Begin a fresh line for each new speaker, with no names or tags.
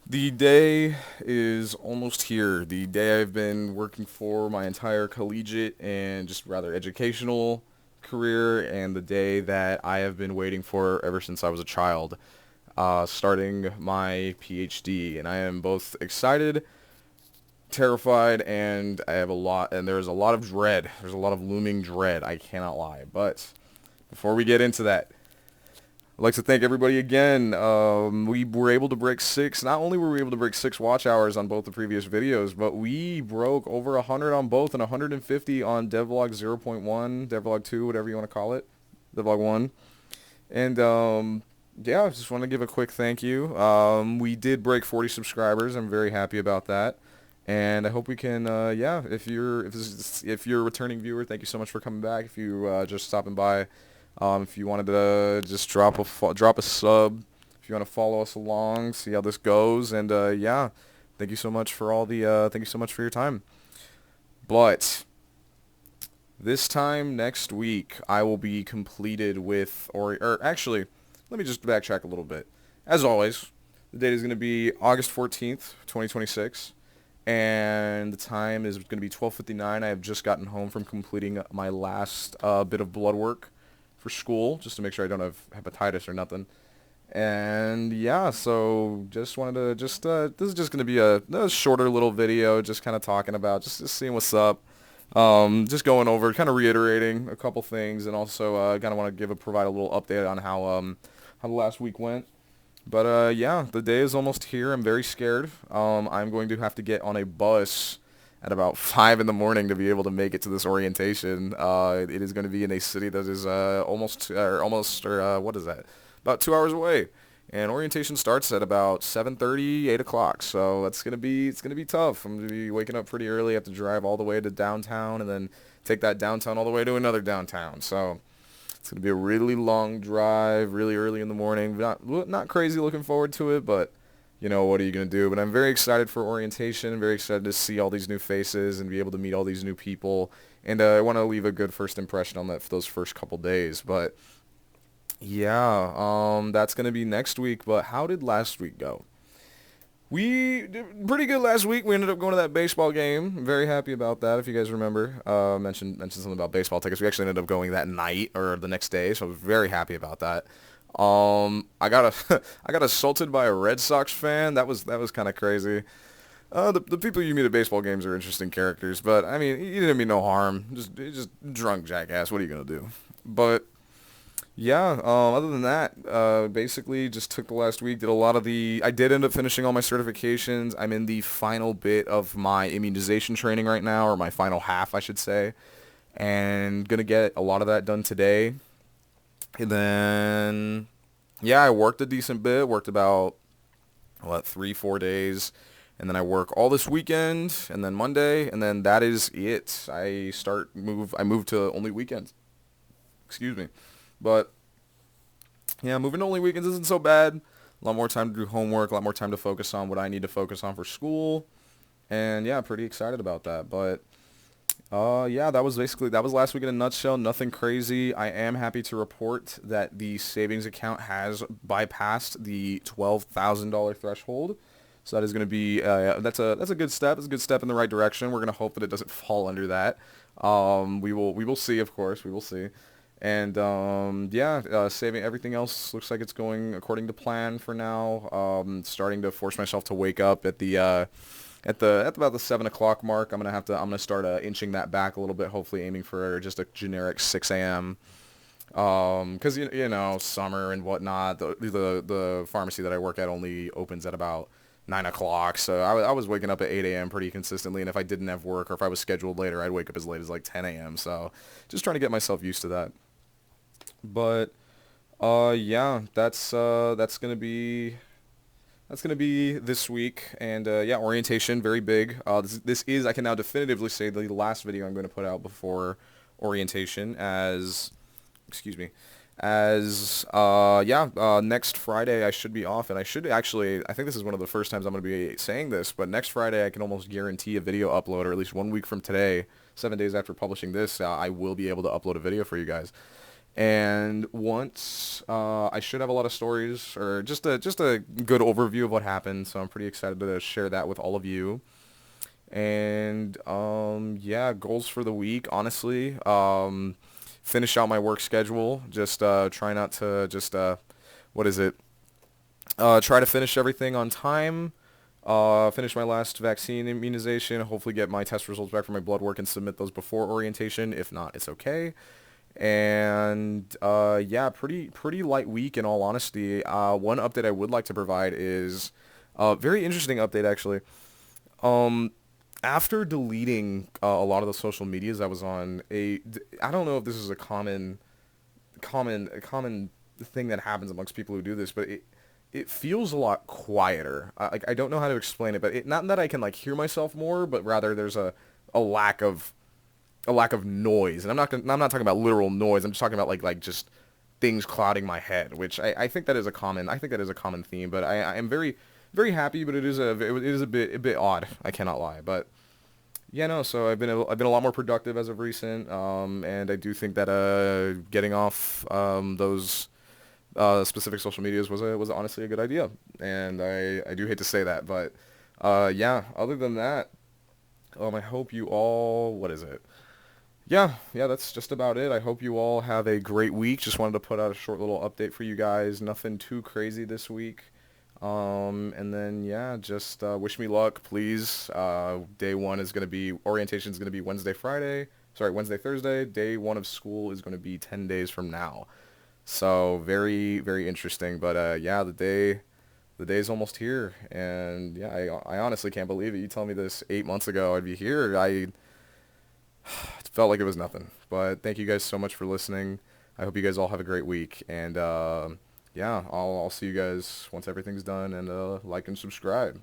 The day is almost here. The day I've been working for my entire collegiate and just rather educational career, and the day that I have been waiting for ever since I was a child, starting my PhD. And I am both excited, terrified, and there's a lot of dread. There's a lot of looming dread, I cannot lie. But before we get into that, I'd like to thank everybody again. We were able to break six. Not only were we able to break 6 watch hours on both the previous videos, but we broke over 100 on both and 150 on Devlog 0.1, Devlog 2, whatever you want to call it, Devlog 1. And yeah, I just want to give a quick thank you. We did break 40 subscribers. I'm very happy about that. And I hope we can, yeah, if you're a returning viewer, thank you so much for coming back. If you just stopping by, if you wanted to just drop a sub, if you want to follow us along, see how this goes, and yeah, thank you so much for your time. But this time next week, I will be completed with, or actually, let me just backtrack a little bit. As always, the date is going to be August 14th, 2026, and the time is going to be 12:59. I have just gotten home from completing my last bit of blood work for school, just to make sure I don't have hepatitis or nothing. And yeah, so just wanted to this is just gonna be a shorter little video, just kind of talking about just seeing what's up, just going over, kind of reiterating a couple things, and also kind of want to provide a little update on how the last week went. But yeah, the day is almost here. I'm very scared. I'm going to have to get on a bus at about 5 in the morning to be able to make it to this orientation. It is going to be in a city that is what is that? About 2 hours away. And orientation starts at about 7:30, 8 o'clock. So it's gonna be tough. I'm gonna be waking up pretty early. I have to drive all the way to downtown and then take that downtown all the way to another downtown. So it's gonna be a really long drive, really early in the morning. Not crazy looking forward to it, but what are you gonna do? But I'm very excited for orientation. Very excited to see all these new faces and be able to meet all these new people. And I want to leave a good first impression on that for those first couple days. But yeah, that's gonna be next week. But how did last week go? We did pretty good last week. We ended up going to that baseball game. I'm very happy about that. If you guys remember, mentioned something about baseball tickets. We actually ended up going that night or the next day, so I was very happy about that. I got I got assaulted by a Red Sox fan. That was kind of crazy. The people you meet at baseball games are interesting characters, but I mean, he didn't mean no harm. Just drunk jackass. What are you gonna do? But yeah, other than that, basically just took the last week, did a lot of I did end up finishing all my certifications. I'm in the final bit of my immunization training right now, or my final half, I should say, and gonna get a lot of that done today. And then, yeah, I worked a decent bit, worked about, 3, 4 days, and then I work all this weekend, and then Monday, and then that is it. I move to only weekends. Excuse me. But yeah, moving to only weekends isn't so bad. A lot more time to do homework, a lot more time to focus on what I need to focus on for school. And yeah, pretty excited about that. But yeah, that was last week in a nutshell. Nothing crazy. I am happy to report that the savings account has bypassed the $12,000 threshold. So that is going to be that's a good step. It's a good step in the right direction. We're going to hope that it doesn't fall under that. We will see, of course. We will see. And yeah, saving everything else looks like it's going according to plan for now. Starting to force myself to wake up at about the 7 o'clock mark. I'm gonna start inching that back a little bit. Hopefully, aiming for just a generic 6 a.m. Because summer and whatnot. The pharmacy that I work at only opens at about 9 o'clock. So I was waking up at 8 a.m. pretty consistently. And if I didn't have work or if I was scheduled later, I'd wake up as late as like 10 a.m. So just trying to get myself used to that. But yeah, that's gonna be this week, and yeah, orientation very big. This is, I can now definitively say, the last video I'm going to put out before orientation. As excuse me, as yeah, next Friday I should be off, and I think this is one of the first times I'm going to be saying this, but next Friday I can almost guarantee a video upload, or at least one week from today, 7 days after publishing this, I will be able to upload a video for you guys. And once I should have a lot of stories or just a good overview of what happened. So I'm pretty excited to share that with all of you. And yeah, goals for the week. Honestly, finish out my work schedule. Just try not to just what is it? Try to finish everything on time. Finish my last vaccine immunization. Hopefully get my test results back from my blood work and submit those before orientation. If not, it's okay. And yeah, pretty light week in all honesty. One update I would like to provide is a very interesting update actually. Um, After deleting a lot of the social medias I was on, I don't know if this is a common thing that happens amongst people who do this, but it feels a lot quieter. Like I don't know how to explain it, but not that I can like hear myself more, but rather there's a lack of a lack of noise. And I'm not talking about literal noise. I'm just talking about like just things clouding my head, which I think that is a common theme. But I am very happy, but it is a bit odd. I cannot lie, but yeah, no. So I've been a lot more productive as of recent, and I do think that getting off those specific social medias was honestly a good idea, and I do hate to say that, but yeah. Other than that, I hope you all. What is it? Yeah, that's just about it. I hope you all have a great week. Just wanted to put out a short little update for you guys. Nothing too crazy this week. And then yeah, just wish me luck, please. Day one is gonna be orientation is gonna be Wednesday, Friday. Sorry, Wednesday, Thursday. Day one of school is gonna be 10 days from now. So very interesting. But yeah, the day's almost here, and yeah, I honestly can't believe it. You told me this 8 months ago I'd be here. I it felt like it was nothing. But thank you guys so much for listening. I hope you guys all have a great week. And yeah, I'll see you guys once everything's done. And like and subscribe.